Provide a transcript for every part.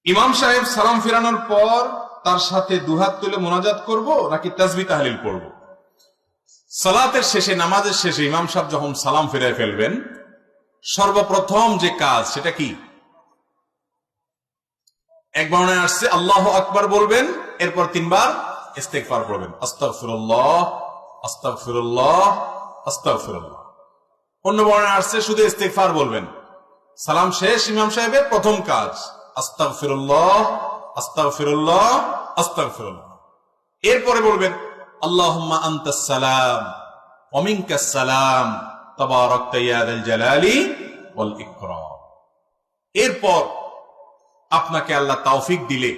ইমাম সাহেব সালাম ফিরানোর পর তার সাথে দুহাত তুলে মোনাজাত করব নাকি তাসবিহ তাহলিল করব? সালাতের শেষে, নামাজের শেষে ইমাম সাহেব যখন সালাম ফিরায় ফেলবেন, সর্বপ্রথম যে কাজ সেটা কি? এক বর্ণনায় আসছে আল্লাহু আকবার বলবেন, এরপর 3 বার ইস্তিগফার পড়বেন, আস্তাগফিরুল্লাহ আস্তাগফিরুল্লাহ আস্তাগফিরুল্লাহ। অন্য বর্ণনায় আসছে শুধু ইস্তিগফার বলবেন। সালাম শেষ ইমাম সাহেবের প্রথম কাজ আস্তাগফিরুল্লাহ আস্তাগফিরুল্লাহ আস্তাগফিরুল্লাহ। এরপরে বলবেন আল্লাহুম্মা আনতাস সালাম ওয়া মিনকাস সালাম তাবারাকতা ইয়া যাল জালালি ওয়াল ইকরাম। এরপর আপনাকে আল্লাহ তৌফিক দিলে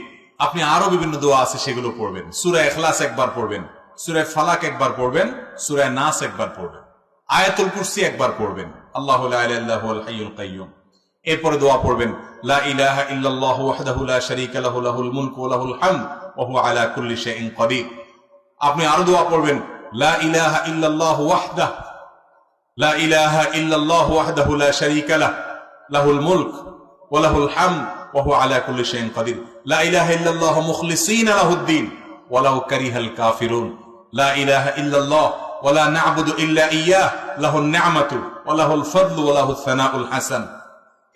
আপনি আরো বিভিন্ন দোয়া আছে সেগুলো পড়বেন। সূরা ইখলাস একবার পড়বেন, সূরা ফালাক একবার পড়বেন, সূরা নাস একবার পড়বেন, আয়াতুল কুরসি একবার পড়বেন, আল্লাহু লা ইলাহা ইল্লা হুয়াল হাইয়ুল কাইয়্যুম। এরপরে দোয়া পড়বেন লা ইলাহা ইল্লাল্লাহু ওয়াহদাহু লা শারীকা লাহু লাহুল মুলকু ওয়া লাহুল হামদ ওয়া হুয়া আলা কুল্লি শাইইন কাদির। আপনি আরো দোয়া পড়বেন লা ইলাহা ইল্লাল্লাহু ওয়াহদাহু লা ইলাহা ইল্লাল্লাহু ওয়াহদাহু লা শারীকা লাহুল মুলক ওয়া লাহুল হামদ ওয়া হুয়া আলা কুল্লি শাইইন কাদির। লা ইলাহা ইল্লাল্লাহু মুখলিসিনা লাহুদ-দ্বীন ওয়ালাউ কারিহাল কাফিরুন। লা ইলাহা ইল্লাল্লাহ ওয়া লা না'বুদু ইল্লা ইয়্যাহু লাহুন নি'মাতু ওয়া লাহুল ফাদলু ওয়া লাহুস সানাউল হাসান।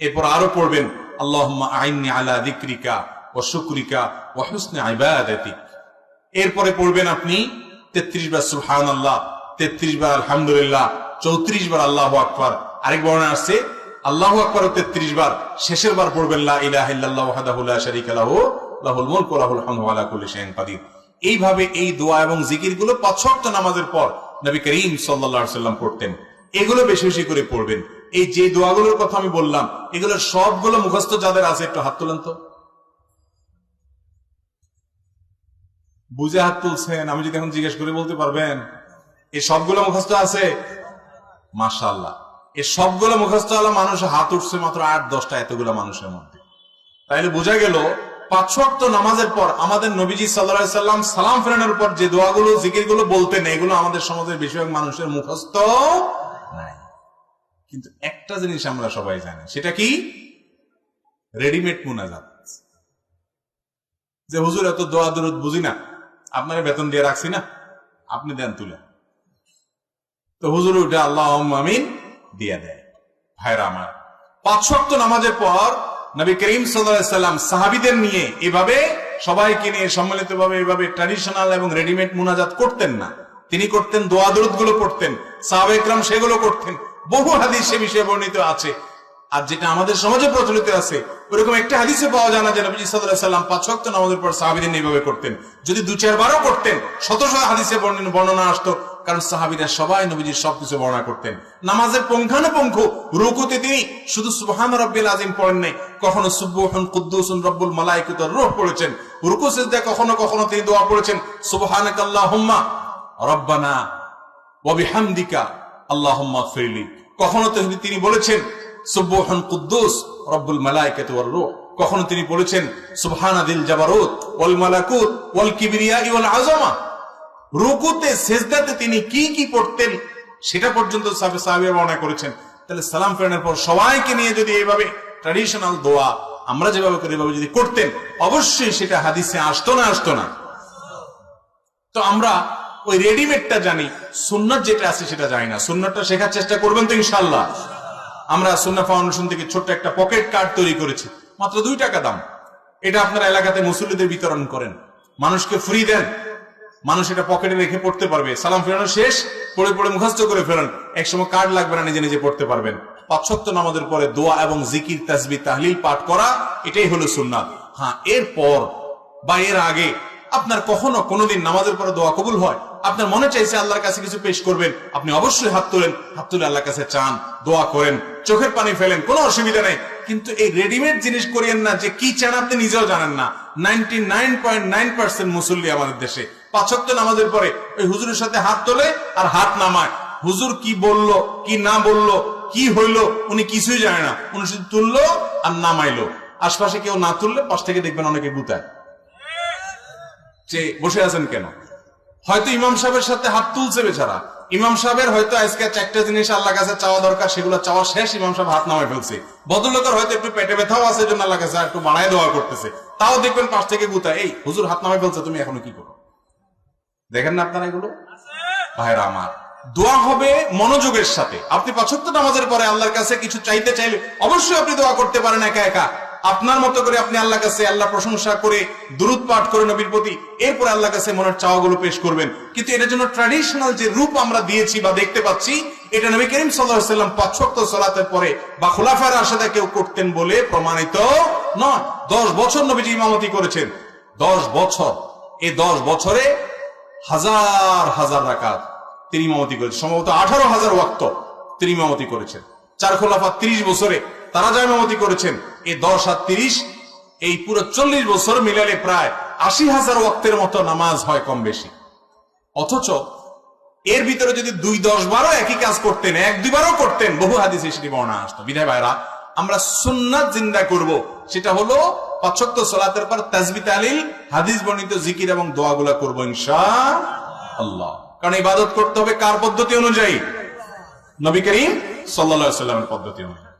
এরপর আরো পড়বেন আল্লাহুম্মা আইন্নি আলা যিকরিকা ওয়া শুকরিকা ওয়া হুসনি ইবাদাতিক। এরপরে পড়বেন আপনি 33 বার সুবহানাল্লাহ, 33 বার আলহামদুলিল্লাহ, 34 বার আল্লাহু আকবার। আরেক বর্ণনা আছে আল্লাহু আকবার 33 বার, শেষের বার পড়বেন লা ইলাহা ইল্লাল্লাহু ওয়াহদাহু লা শারীকা লাহু লাহুল মুলকু ওয়া লাহুল হামদু ওয়া আলা কুল্লি শাইইন কাদির। এইভাবে এই দোয়া এবং জিকিরগুলো 5 ওয়াক্ত নামাজের পর নবী করিম সাল্লাল্লাহু আলাইহি ওয়াসাল্লাম পড়তেন। এগুলো বেশি বেশি করে পড়বেন। এই যে দোয়াগুলোর কথা আমি বললাম এগুলোর সবগুলো মুখস্থ যাদের আছে একটু হাত তোলেন তো। বুঝে হাত তুলছেন? আমি যদি এখন জিজ্ঞেস করে বলতে পারবেন এই সবগুলো মুখস্থ আছে? মাশাআল্লাহ। এই সবগুলো মুখস্থ হলো মানুষ হাত উঠছে মাত্র 8-10টা এতগুলো মানুষের মধ্যে। তাইলে বোঝা গেল 5 ওয়াক্ত নামাজের পর আমাদের নবীজি সাল্লাল্লাহু আলাইহি সাল্লাম সালাম ফেরানোর পর যে দোয়াগুলো জিকিরগুলো বলতেন এগুলো আমাদের সমাজের বেশিরভাগ মানুষের মুখস্থ নাই। কিন্তু একটা জিনিস আমরা সবাই জানি, সেটা কি? রেডিমেড মুনাজাত। যে হুজুর এত দোয়া দরুদ বুঝি না, আপনারা বেতন দিয়ে রাখছি না, আপনি দেন তুলে। তো হুজুর উঠে আল্লাহুম্মা আমিন দিয়ে দেয়। ভাইরা আমার, 5 ওয়াক্ত নামাজের পর নবী করিম সাল্লাল্লাহু আলাইহি সাল্লাম সাহাবীদের নিয়ে এভাবে সবাইকে নিয়ে সম্মিলিতভাবে এভাবে ট্র্যাডিশনাল এবং রেডিমেড মুনাজাত করতেন না। তিনি করতেন দোয়া দরুদ গুলো পড়তেন, সাহাবায়ে কেরাম সেগুলো করতেন। বহু হাদিস সে বিষয়ে বর্ণিত আছে। আর যেটা আমাদের সমাজে প্রচলিত আছে ওরকম একটা হাদিসে পাওয়া যায় না যে নবী সাল্লাল্লাহু আলাইহি সাল্লাম 5 ওয়াক্ত নামাজের পর সাহাবীদের এইভাবে করতেন। যদি 2-4 বারও করতেন, শত শত হাদিসে বর্ণনা আসতো, কারণ সাহাবীরা সবাই নবীজির সবকিছু বর্ণনা করতেন। নামাজের পুঙ্খানুপুঙ্খ রুকুতে তিনি শুধু সুবহান রাব্বিল আযীম পড়েন নাই, কখনো সুবহুন কুদ্দুসুন রব্বুল মালায়েকাতুর রূহ পড়েছেন। রুকু সিজদায় কখনো কখনো তিনি দোয়া পড়েছেন সুবহানাকাল্লাহুম্মা রাব্বানা ওয়া বিহামদিকা আল্লাহুম্মা ইগফিরলি। কখনো তিনি বলেছেন সুবহুন কুদ্দুস রব্বুল মালায়েকাতু ওয়ার রূহ। কখনো তিনি বলেছেন সুবহানাদিল জাবারুত ওয়াল মালাকুত ওয়াল কিবরিয়া ওয়াল আযমা। রুকুতে সিজদাতে তিনি কি কি পড়তেন সেটা পর্যন্ত সাহাবীরা বর্ণনা করেছেন। তাহলে সালাম ফেরানোর পর সবাইকে নিয়ে যদি এইভাবে ট্র্যাডিশনাল দোয়া আমরা যেভাবে করি এভাবে যদি করতেন, অবশ্যই সেটা হাদিসে আসতো না? তো আমরা ওই রেডিমেডটা জানি, সুন্নাত যেটা আছে সেটা জানি না। সুন্নাতটা শেখার চেষ্টা করবেন তো ইনশাআল্লাহ। আমরা সুন্নাহ ফাউন্ডেশন থেকে ছোট্ট একটা পকেট কার্ড তৈরি করেছি, মাত্র 2 টাকা দাম। এটা আপনারা এলাকাতে মুসল্লিদের বিতরণ করেন, মানুষকে ফ্রি দেন, মানুষ এটা পকেটে রেখে পড়তে পারবে। সালাম ফেরানো শেষ পড়ে পড়ে মুখস্থ করে ফেলেন, একসময় কার্ড লাগবে না, নিজে নিজে পড়তে পারবেন। 5 ওয়াক্ত নামাজের পরে দোয়া এবং জিকির তাসবিহ তাহলিল পাঠ করা, এটাই হলো সুন্নাত। হ্যাঁ, এরপর বা এর আগে আপনার কখনো কোনোদিন নামাজের পরে দোয়া কবুল হয়, আপনার মনে চাইছে আল্লাহর কাছে কিছু পেশ করবেন, আপনি অবশ্যই হাত তোলেন, হাত তুলে আল্লাহর কাছে চান, দোয়া করেন, চোখের পানি ফেলেন, কোনো অসুবিধা নেই। কিন্তু এই রেডিমেড জিনিস করিয়েন না যে কি চান আপনি নিজেও জানেন না। 99.9% মুসল্লি আমাদের দেশে 5 ওয়াক্ত নামাজের পরে ওই হুজুরের সাথে হাত তোলে আর হাত নামায়। হুজুর কি বললো কি না বললো কি হইলো উনি কিছুই জানে না, উনি শুধু তুললো আর নামাইলো। আশপাশে কেউ না তুললে পাশ থেকে দেখবেন অনেকে গুতায় যে বসে আছেন কেন, হয়তো ইমাম সাহেবের সাথে হাত তুলছে বেচারা, ইমাম সাহেবের হয়তো আজকে 4টা জিনিস আল্লাহ কাছে চাওয়া দরকার, সেগুলো চাওয়া শেষ, ইমাম সাহেব হাত নামায় ফেলছে। ভদ্রলোকের হয়তো একটু পেটে ব্যথাও আছে, জন্য আল্লাহ কাছে একটু বানায় দোয়া করতেছে, তাও দেখবেন পাশ থেকে গুতা, এই হুজুর হাত নামায় ফেলছে, তুমি এখনো কি করো? দেখেন না আপনারা এগুলো? ভাইরা আমার, দোয়া হবে মনোযোগের সাথে। আপনি 5 ওয়াক্ত নামাজের পরে আল্লাহর কাছে কিছু চাইতে চাইলে অবশ্যই আপনি দোয়া করতে পারেন একা একা, আপনার মতো করে আপনি আল্লাহর কাছে আল্লাহ প্রশংসা করে দুরূদ পাঠ করে নবীর প্রতি, এরপরে আল্লাহর কাছে মনের চাওয়াগুলো পেশ করবেন। কিন্তু এটার জন্য ট্র্যাডিশনাল যে রূপ আমরা দিয়েছি বা দেখতে পাচ্ছি, এটা নবী করিম সাল্লাল্লাহু আলাইহি ওয়াসাল্লাম 5 ওয়াক্ত সালাতের পরে বা খুলাফায়ে রাশিদা কেউ করতেন বলে প্রমাণিত নয়। 10 বছর নবীজি ইমামতি করেছেন, 10 বছর। এই 10 বছরে হাজার হাজার রাকাত তিনি ইমামতি করেছেন, সম্ভবত 18,000 ওয়াক্ত তিনি ইমামতি করেছেন। 4 খোলাফা 30 বছরে তারা যা ইমামতি করেছেন, এই 10 আর 30 এই পুরো 40 বছর মিলালে প্রায় 80,000 ওয়াক্তের মতো নামাজ হয় কম বেশি। অথচ এর ভিতরে যদি 2, 10, 12 একই কাজ করতেন, 1, 2 বারও করতেন, বহু হাদিসে সেটি বর্ণনা আসতো। বিধায় ভাইরা, আমরা সুন্নাত জিন্দা করব, সেটা হলো 5 ওয়াক্ত সালাতের পর তাসবিহ তাহলিল হাদিস বর্ণিত জিকির এবং দোয়াগুলা করব ইনশাআল্লাহ। কারণ ইবাদত করতে হবে কার পদ্ধতি অনুযায়ী? নবী করিম সাল্লাল্লাহু আলাইহি ওয়াসাল্লামের পদ্ধতি অনুযায়ী।